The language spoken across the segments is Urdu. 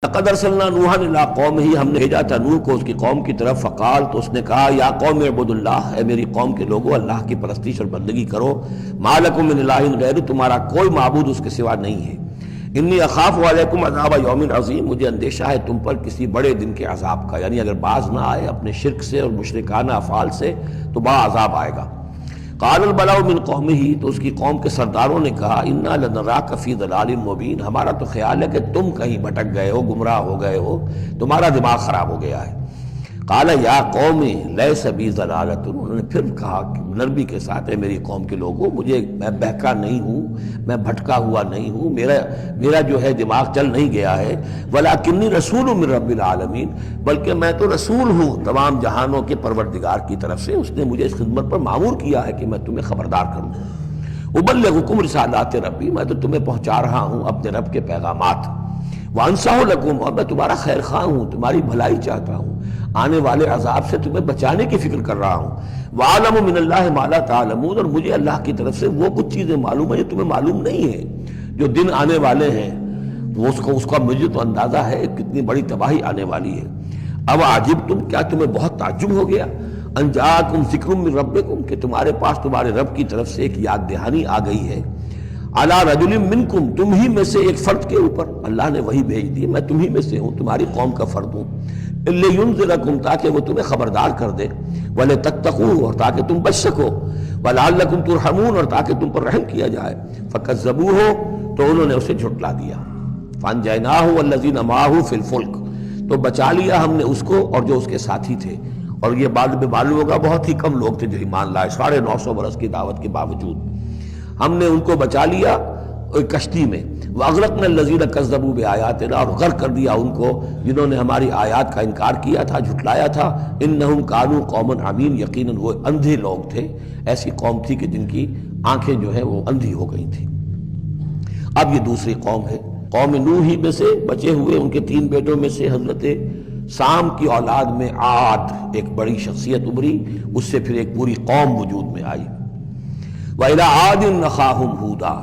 لقد ارسلنا نوحا الی قومہ، ہم نے بھیجا تھا نوح کو اس کی قوم کی طرف، فقال، تو اس نے کہا یا قوم اعبدوا اللہ، اے میری قوم کے لوگو اللہ کی پرستش اور بندگی کرو، ما لکم من الہ غیرہ، تمہارا کوئی معبود اس کے سوا نہیں ہے، انی اخاف علیکم عذاب یوم عظیم، مجھے اندیشہ ہے تم پر کسی بڑے دن کے عذاب کا، یعنی اگر باز نہ آئے اپنے شرک سے اور مشرکانہ افعال سے تو بڑا عذاب آئے گا۔ قال الملأ من قومہ، تو اس کی قوم کے سرداروں نے کہا انا لنراک فی ضلال مبین، ہمارا تو خیال ہے کہ تم کہیں بھٹک گئے ہو، گمراہ ہو گئے ہو، تمہارا دماغ خراب ہو گیا ہے۔ قال یا قوم لیس بی ضلالۃ، انہوں نے پھر کہا نرمی کے ساتھ، ہے میری قوم کے لوگوں، میں بہکا نہیں ہوں، میں بھٹکا ہوا نہیں ہوں، میرا جو ہے دماغ چل نہیں گیا ہے، ولکنی رسول من رب العالمین، بلکہ میں تو رسول ہوں تمام جہانوں کے پروردگار کی طرف سے، اس نے مجھے اس خدمت پر مامور کیا ہے کہ میں تمہیں خبردار کروں، ابلغکم رسالات ربی، میں تو تمہیں پہنچا رہا ہوں اپنے رب کے پیغامات، وانصح لکم، اور میں تمہارا خیر خواہ ہوں، تمہاری بھلائی چاہتا ہوں، آنے والے عذاب سے تمہیں بچانے کی فکر کر رہا ہوں، وَأَعْلَمُ مِنَ اللَّهِ مَا لَا تَعْلَمُونَ، اور مجھے اللہ کی طرف سے وہ کچھ چیزیں معلوم ہیں جو تمہیں معلوم نہیں ہیں، جو دن آنے والے ہیں وہ اس کا مجھے تو اندازہ ہے کتنی بڑی تباہی آنے والی ہے۔ اب عجبتم، کیا تمہیں بہت تعجب ہو گیا، ان جاءکم ذکر من ربکم، کہ تمہارے پاس تمہارے رب کی طرف سے ایک یاد دہانی آ گئی ہے، علی رجل منکم، تم ہی میں سے ایک فرد کے اوپر اللہ نے وہی بھیج دی، میں تم ہی میں سے ہوں، تمہاری قوم کا فرد ہوں، لینذرکم، تاکہ وہ تمہیں خبردار کر دے، ولتتقوا، اور تاکہ تم بچ سکو، ولعلکم ترحمون، اور تاکہ تم پر رحم کیا جائے، فکذبوہ، تو انہوں نے اسے جھٹلا دیا، فانجیناہ والذین معہ فی الفلک، تو بچا لیا ہم نے اس کو اور جو اس کے ساتھی تھے، اور یہ بعد میں معلوم ہوگا بہت ہی کم لوگ تھے جو ایمان لائے، 950 برس کی دعوت کے باوجود ہم نے ان کو بچا لیا کشتی میں، وَأَغْرَقْنَا الَّذِينَ كَذَّبُوا بِآيَاتِنَا، اور غرق کر دیا ان کو جنہوں نے ہماری آیات کا انکار کیا تھا، جھٹلایا تھا، إِنَّهُمْ كَانُوا قَوْمًا عَمِينَ، یقیناً وہ اندھے لوگ تھے، ایسی قوم تھی کہ جن کی آنکھیں جو ہے وہ اندھی ہو گئی تھیں۔ اب یہ دوسری قوم ہے، قوم نوح ہی میں سے بچے ہوئے ان کے 3 بیٹوں میں سے حضرت سام کی اولاد میں عاد ایک بڑی شخصیت ابھری، اس سے پھر ایک پوری قوم وجود میں آئی۔ وَإِلَىٰ عَادٍ أَخَاهُمْ هُودًا،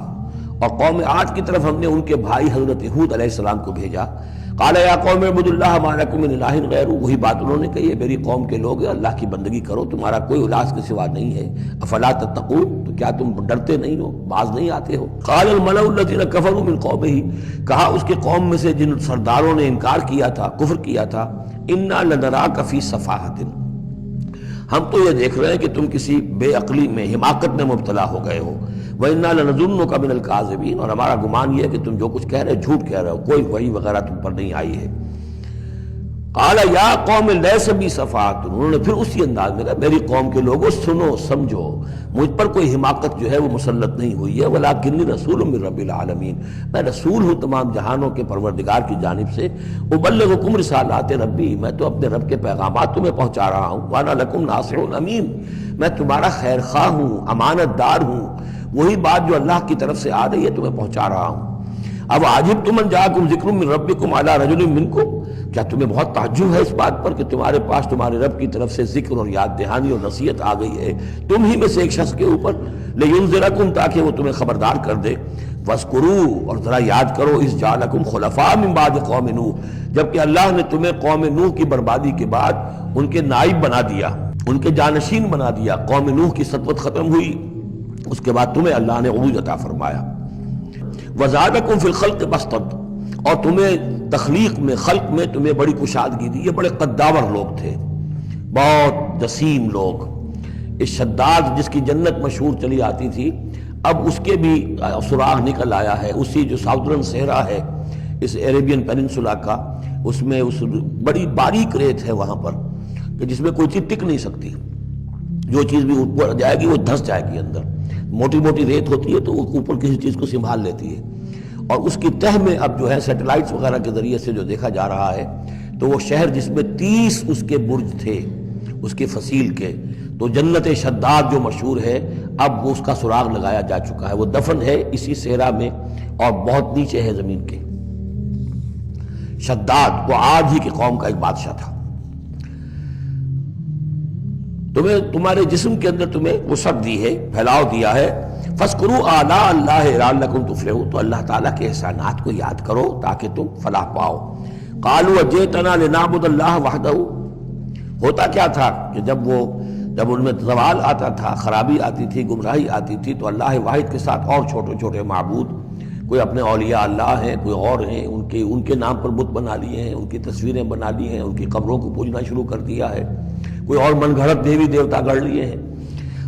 اور قوم عاد کی طرف ہم نے ان کے بھائی حضرت ہود علیہ السلام کو بھیجا، قَالَ يَا قَوْمِ اعْبُدُوا اللَّهَ مَا لَكُم مِّنْ إِلَٰهٍ غَيْرُهُ، وہی بات انہوں نے کہی ہے، میری قوم کے لوگ اللہ کی بندگی کرو، تمہارا کوئی الہ کے سوا نہیں ہے، افلا تتقون، تو کیا تم ڈرتے نہیں ہو، باز نہیں آتے ہو۔ قَالَ الْمَلَأُ الَّذِينَ كَفَرُوا مِنْ قَوْمِهِ، کہا اس کے قوم میں سے جن سرداروں نے انکار کیا تھا، کفر کیا تھا، إِنَّا لَنَرَاكَ فِي سَفَاهَةٍ، ہم تو یہ دیکھ رہے ہیں کہ تم کسی بے عقلی میں، حماقت میں مبتلا ہو گئے ہو، وَإِنَّا لَنَظُنُّكَ مِنَ الْكَاذِبِينَ، اور ہمارا گمان یہ ہے کہ تم جو کچھ کہہ رہے ہو جھوٹ کہہ رہے ہو، کوئی وحی وغیرہ تم پر نہیں آئی ہے۔ قَالَ يَا قَوْمِ لَيْسَ بِي سَفَاهَةٌ، انہوں نے پھر اسی انداز میں کہا میری قوم کے لوگوں سنو سمجھو، مجھ پر کوئی حماقت جو ہے وہ مسلط نہیں ہوئی ہے، وَلَٰكِنِّي رَسُولٌ مِّن رَّبِّ الْعَالَمِينَ، میں رسول ہوں تمام جہانوں کے پروردگار کی جانب سے، أُبَلِّغُكُمْ رِسَالَاتِ رَبِّي، میں تو اپنے رب کے پیغامات تمہیں پہنچا رہا ہوں، وَأَنَا لَكُمْ نَاصِحٌ أَمِينٌ، میں تمہارا خیر خواہ ہوں، امانت دار ہوں، وہی بات جو اللہ کی طرف سے آ رہی ہے تمہیں پہنچا رہا ہوں۔ اب عجبتم ان جاءکم ذکر من ربکم علی رجل منکم، کیا تمہیں بہت تعجب ہے اس بات پر کہ تمہارے پاس تمہارے رب کی طرف سے ذکر اور یاد دہانی اور نصیحت آ گئی ہے تم ہی میں سے ایک شخص کے اوپر، لینذرکم، تاکہ وہ تمہیں خبردار کر دے، واذکروا، اور ذرا یاد کرو، اذ جعلکم خلفاء من بعد قوم نوح، جبکہ اللہ نے تمہیں قوم نوح کی بربادی کے بعد ان کے نائب بنا دیا، ان کے جانشین بنا دیا، قوم نوح کی سطوت ختم ہوئی، اس کے بعد تمہیں اللہ نے عروج عطا فرمایا، وزادکم فی الخلق بسطۃ، اور تمہیں تخلیق میں، خلق میں تمہیں بڑی کشادگی دی، یہ بڑے قداور لوگ تھے، بہت جسیم لوگ، اس شداد جس کی جنت مشہور چلی آتی تھی، اب اس کے بھی سراغ نکل آیا ہے، اسی جو ساؤدرن صحرا ہے اس ایریبین پیننسولا کا، اس میں اس بڑی باریک ریت ہے وہاں پر کہ جس میں کوئی چیز ٹک نہیں سکتی، جو چیز بھی اوپر جائے گی وہ دھس جائے گی اندر، موٹی موٹی ریت ہوتی ہے تو وہ اوپر کسی چیز کو سنبھال لیتی ہے، اور اس کی تہ میں اب جو ہے سیٹلائٹس وغیرہ کے ذریعے سے جو دیکھا جا رہا ہے، تو وہ شہر جس میں 30 اس کے برج تھے اس کے فصیل کے، تو جنت شداد جو مشہور ہے اب وہ اس کا سراغ لگایا جا چکا ہے، وہ دفن ہے اسی صحرا میں اور بہت نیچے ہے زمین کے۔ شداد وہ عاد ہی کی قوم کا ایک بادشاہ تھا، تمہیں تمہارے جسم کے اندر تمہیں وسعت دی ہے، پھیلاؤ دیا ہے، فَاذْكُرُوا آلَاءَ اللَّهِ لَعَلَّكُمْ تُفْلِحُونَ، تو اللہ تعالیٰ کے احسانات کو یاد کرو تاکہ تم فلاح پاؤ، قالوا اجئتنا لنعبد اللہ وحدہ، ہوتا کیا تھا کہ جب ان میں زوال آتا تھا، خرابی آتی تھی، گمراہی آتی تھی، تو اللہ واحد کے ساتھ اور چھوٹے چھوٹے معبود، کوئی اپنے اولیاء اللہ ہیں، کوئی اور ہیں، ان کے نام پر بت بنا لیے ہیں، ان کی تصویریں بنا لی ہیں، ان کی قبروں کو پوجنا شروع کر دیا ہے، کوئی اور من گھڑت دیوی دیوتا گڑھ لیے ہیں۔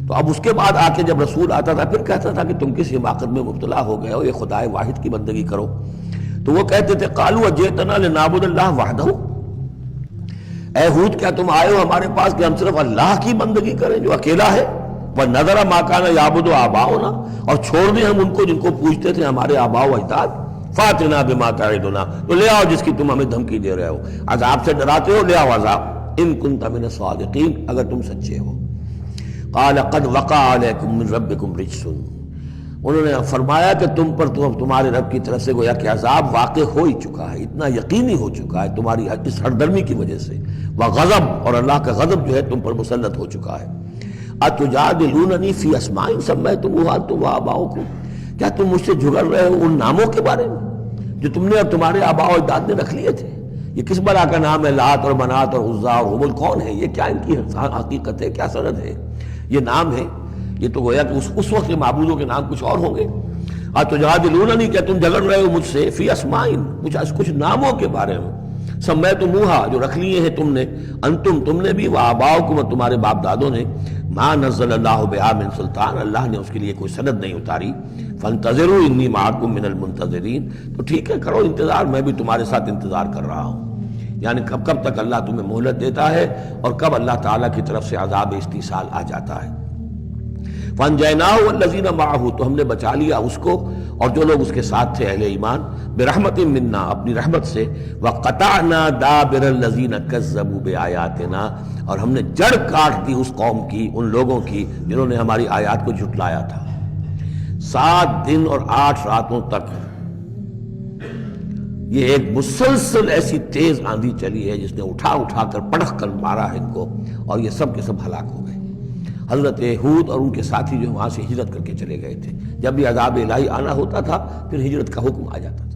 تو اب اس کے بعد آ کے جب رسول آتا تھا پھر کہتا تھا کہ تم کس حماقت میں مبتلا ہو گئے ہو، یہ خدائے واحد کی بندگی کرو۔ تو وہ کہتے تھے قالوا اجئتنا لنعبد اللہ وحدہ، اے ہود کیا تم آئے ہو ہمارے پاس کہ ہم صرف اللہ کی بندگی کریں جو اکیلا ہے، وَنَذَرَ مَا كَانَ يَعْبُدُ آبَاؤُنَا، اور چھوڑ دیں ہم ان کو جن کو پوجتے تھے ہمارے آباء و اجداد، فَأْتِنَا بِمَا تَعِدُنَا، تو لے آؤ جس کی تم ہمیں دھمکی دے رہے ہو، عذاب سے ڈراتے ہو، لے آؤ عذاب، إِن كُنتَ مِنَ الصَّادِقِينَ، اگر تم سچے ہو۔ قَالَ قَدْ وَقَعَ عَلَيْكُم مِّن رَّبِّكُمْ رِجْسٌ، انہوں نے فرمایا کہ تم پر تمہارے رب کی طرف سے گویا کہ عذاب واقع ہو ہی چکا ہے، اتنا یقینی ہو چکا ہے تمہاری اس ہردرمی کی وجہ سے، وغضب، اور اللہ کا غضب جو ہے تم پر مسلط ہو چکا ہے۔ اتجادلوننی فی اسماء سمیتموہا انتم وآباؤکم، کیا تم مجھ سے جھگڑ رہے ہو ان ناموں کے بارے میں جو تم نے اور تمہارے آباء و اجداد نے رکھ لیے تھے؟ یہ کس بلا کا نام ہے؟ لات اور منات اور عزا اور ہبل کون ہے؟ یہ کیا ان کی حقیقت ہے؟ کیا سند ہے؟ یہ نام ہے؟ یہ تو گویا کہ اس وقت کے معبودوں کے نام کچھ اور ہوں گے۔ اتجادلوننی، کیا تم جھگڑ رہے ہو مجھ سے فی اسماء، کچھ ناموں کے بارے میں، سمیتموہا جو رکھ لیے ہیں تم نے، انتم تم نے بھی، وآباؤکم اور تمہارے باپ دادوں نے، ما نزل اللہ بہا من سلطان، اللہ نے اس کے لیے کوئی سند نہیں اتاری، فانتظروا انی معکم من المنتظرین، تو ٹھیک ہے کرو انتظار، میں بھی تمہارے ساتھ انتظار کر رہا ہوں۔ یعنی کب تک اللہ تمہیں مہلت دیتا ہے اور کب اللہ تعالیٰ کی طرف سے عذاب استیصال آ جاتا ہے۔ فَأَنْجَيْنَاهُ وَالَّذِينَ مَعَهُ، تو ہم نے بچا لیا اس کو اور جو لوگ اس کے ساتھ تھے اہل ایمان، برحمت منا، اپنی رحمت سے، وَقَطَعْنَا دَابِرَ الَّذِينَ كَذَّبُوا بِآيَاتِنَا، اور ہم نے جڑ کاٹ دی اس قوم کی، ان لوگوں کی جنہوں نے ہماری آیات کو جھٹلایا تھا۔ 7 دن اور 8 راتوں تک یہ ایک مسلسل ایسی تیز آندھی چلی ہے جس نے اٹھا کر پٹخ کر مارا ہے ان کو، اور یہ سب کے سب ہلاک ہو گئے۔ حضرت ہود اور ان کے ساتھی جو وہاں سے ہجرت کر کے چلے گئے تھے، جب بھی عذاب الہی آنا ہوتا تھا پھر ہجرت کا حکم آ جاتا تھا۔